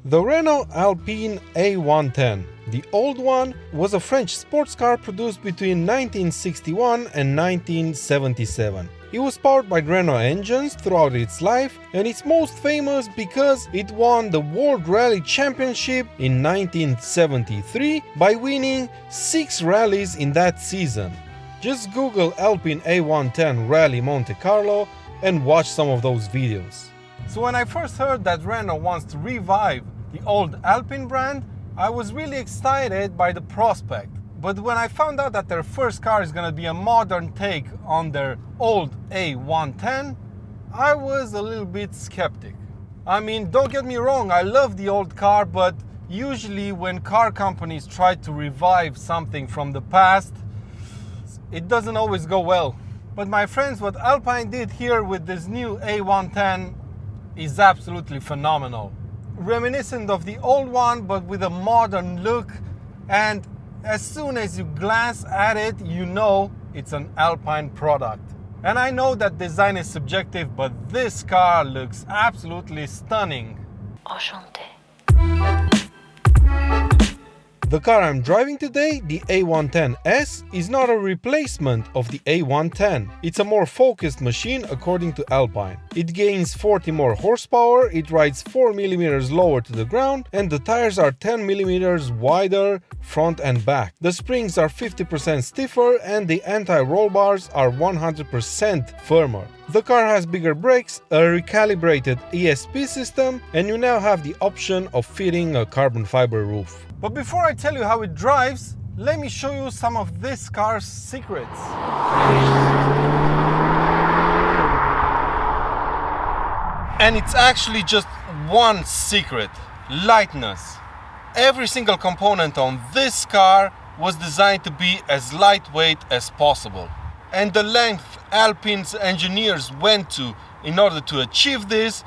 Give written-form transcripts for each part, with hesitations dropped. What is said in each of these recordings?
The Renault Alpine A110. The old one was a French sports car produced between 1961 and 1977. It was powered by Renault engines throughout its life, and it's most famous because it won the World Rally Championship in 1973 by winning 6 rallies in that season. Just Google Alpine A110 Rally Monte Carlo and watch some of those videos. So when I first heard that Renault wants to revive the old Alpine brand, I was really excited by the prospect. But when I found out that their first car is going to be a modern take on their old A110, I was a little bit skeptic. I mean, don't get me wrong, I love the old car, but usually when car companies try to revive something from the past, it doesn't always go well. But my friends, what Alpine did here with this new A110 is absolutely phenomenal. Reminiscent of the old one, but with a modern look, and as soon as you glance at it, you know it's an Alpine product. And I know that design is subjective, but this car looks absolutely stunning. Enchanté. The car I'm driving today, the A110s, is not a replacement of the A110. It's a more focused machine according to Alpine. It gains 40 more horsepower, it rides 4 mm lower to the ground, and the tires are 10 mm wider front and back. The springs are 50% stiffer and the anti-roll bars are 100% firmer. The car has bigger brakes, a recalibrated ESP system, and you now have the option of fitting a carbon fiber roof. But before I tell you how it drives, let me show you some of this car's secrets. And it's actually just one secret: lightness. Every single component on this car was designed to be as lightweight as possible. And the length Alpine's engineers went to in order to achieve this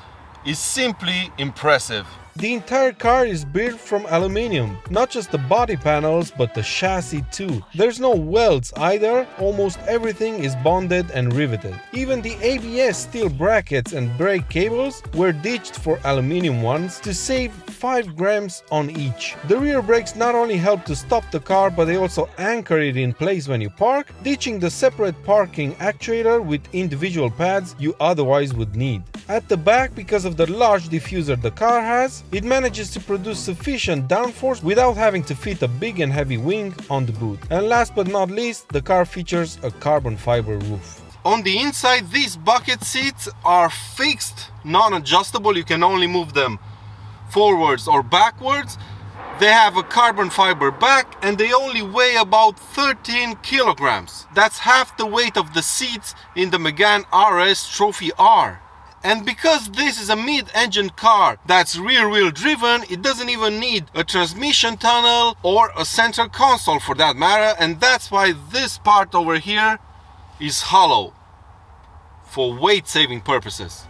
is simply impressive. The entire car is built from aluminium, not just the body panels but the chassis too. There's no welds either, almost everything is bonded and riveted. Even the ABS steel brackets and brake cables were ditched for aluminium ones to save 5 grams on each. The rear brakes not only help to stop the car, but they also anchor it in place when you park, ditching the separate parking actuator with individual pads you otherwise would need. At the back, because of the large diffuser the car has, it manages to produce sufficient downforce without having to fit a big and heavy wing on the boot. And last but not least, the car features a carbon fiber roof. On the inside, these bucket seats are fixed, non-adjustable. You can only move them forwards or backwards. They have a carbon fiber back and they only weigh about 13 kilograms. That's half the weight of the seats in the Megane RS Trophy R. And because this is a mid-engine car that's rear-wheel driven, it doesn't even need a transmission tunnel or a center console for that matter, and that's why this part over here is hollow for weight-saving purposes.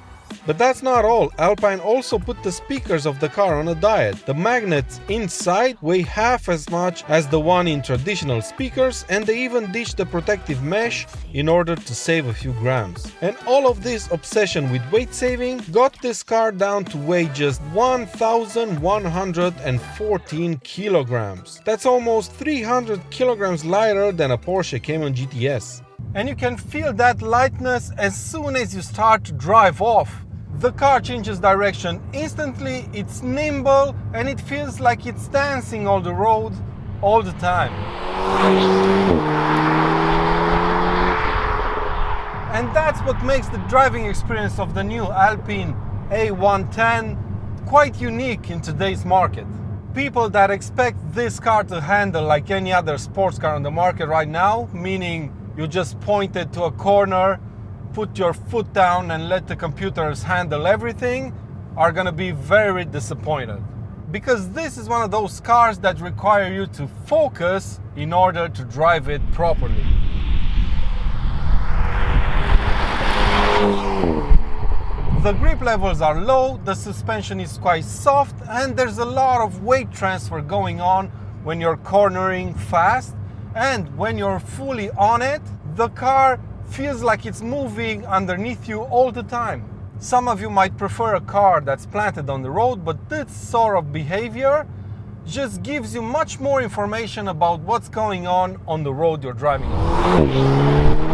But that's not all. Alpine also put the speakers of the car on a diet. The magnets inside weigh half as much as the one in traditional speakers, and they even ditched the protective mesh in order to save a few grams. And all of this obsession with weight saving got this car down to weigh just 1,114 kilograms. That's almost 300 kilograms lighter than a Porsche Cayman GTS. And you can feel that lightness as soon as you start to drive off. The car changes direction instantly, it's nimble, and it feels like it's dancing on the road all the time. And that's what makes the driving experience of the new Alpine A110 quite unique in today's market. People that expect this car to handle like any other sports car on the market right now, meaning you just point it to a corner, put your foot down and let the computers handle everything, are gonna be very disappointed. Because this is one of those cars that require you to focus in order to drive it properly. The grip levels are low, the suspension is quite soft, and there's a lot of weight transfer going on when you're cornering fast. And when you're fully on it, the car feels like it's moving underneath you all the time. Some of you might prefer a car that's planted on the road, but this sort of behavior just gives you much more information about what's going on the road you're driving on.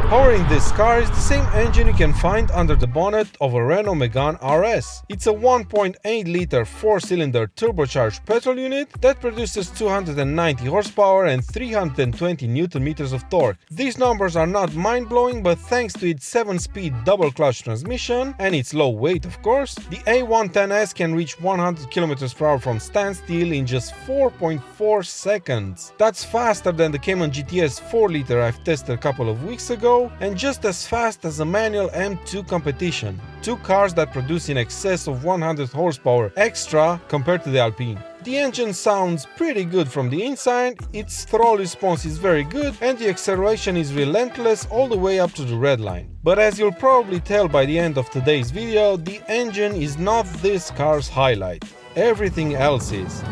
Powering this car is the same engine you can find under the bonnet of a Renault Megane RS. It's a 1.8-liter 4-cylinder turbocharged petrol unit that produces 290 horsepower and 320 Nm of torque. These numbers are not mind-blowing, but thanks to its 7-speed double-clutch transmission and its low weight, of course, the A110s can reach 100 km/h from standstill in just 4.4 seconds. That's faster than the Cayman GTS 4-liter I've tested a couple of weeks ago, and just as fast as a manual M2 competition. Two cars that produce in excess of 100 horsepower extra compared to the Alpine. The engine sounds pretty good from the inside, its throttle response is very good, and the acceleration is relentless all the way up to the red line. But as you'll probably tell by the end of today's video, the engine is not this car's highlight. Everything else is.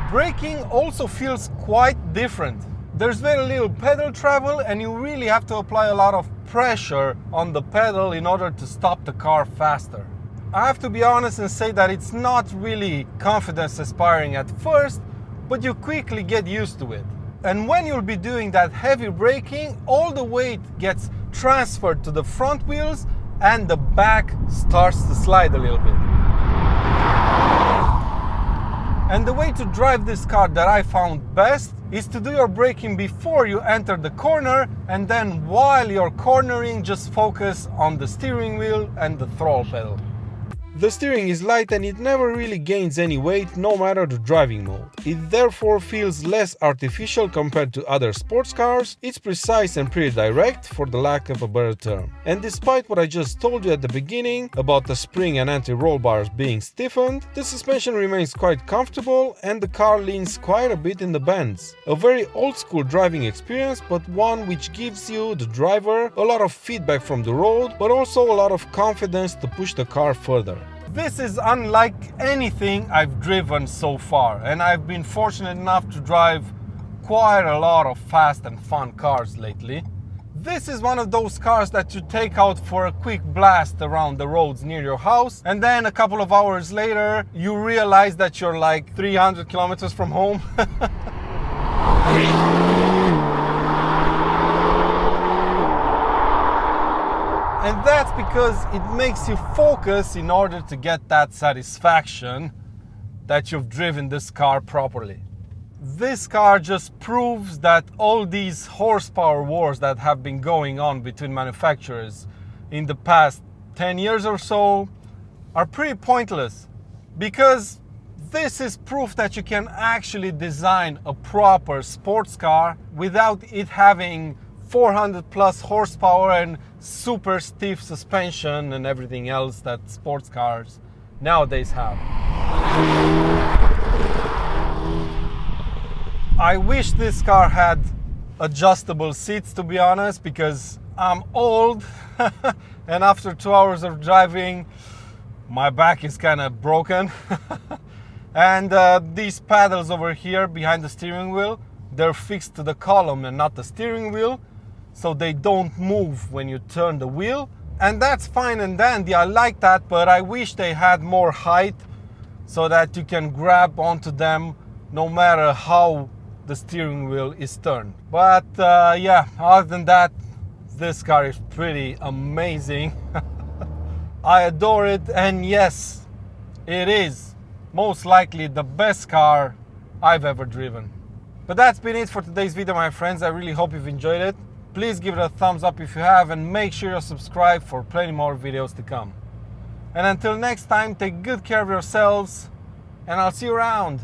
Braking also feels quite different. There's very little pedal travel and you really have to apply a lot of pressure on the pedal in order to stop the car faster. I have to be honest and say that it's not really confidence inspiring at first, but you quickly get used to it. And when you'll be doing that heavy braking, all the weight gets transferred to the front wheels and the back starts to slide a little bit. And the way to drive this car that I found best is to do your braking before you enter the corner, and then while you're cornering, just focus on the steering wheel and the throttle pedal. The steering is light and it never really gains any weight no matter the driving mode. It therefore feels less artificial compared to other sports cars. It's precise and pretty direct, for the lack of a better term. And despite what I just told you at the beginning about the spring and anti-roll bars being stiffened, the suspension remains quite comfortable and the car leans quite a bit in the bends. A very old school driving experience, but one which gives you, the driver, a lot of feedback from the road, but also a lot of confidence to push the car further. This is unlike anything I've driven so far, and I've been fortunate enough to drive quite a lot of fast and fun cars lately. This is one of those cars that you take out for a quick blast around the roads near your house, and then a couple of hours later you realize that you're like 300 kilometers from home. And that's because it makes you focus in order to get that satisfaction that you've driven this car properly. This car just proves that all these horsepower wars that have been going on between manufacturers in the past 10 years or so are pretty pointless, because this is proof that you can actually design a proper sports car without it having 400 plus horsepower and super stiff suspension and everything else that sports cars nowadays have. I wish this car had adjustable seats, to be honest, because I'm old and after 2 hours of driving my back is kind of broken. And these paddles over here behind the steering wheel, they're fixed to the column and not the steering wheel, so they don't move when you turn the wheel. And that's fine and dandy, I like that, but I wish they had more height so that you can grab onto them no matter how the steering wheel is turned. But yeah, other than that, this car is pretty amazing. I adore it, and yes, it is most likely the best car I've ever driven. But that's been it for today's video, my friends. I really hope you've enjoyed it. Please give it a thumbs up if you have, and make sure you're subscribed for plenty more videos to come. And until next time, take good care of yourselves, and I'll see you around.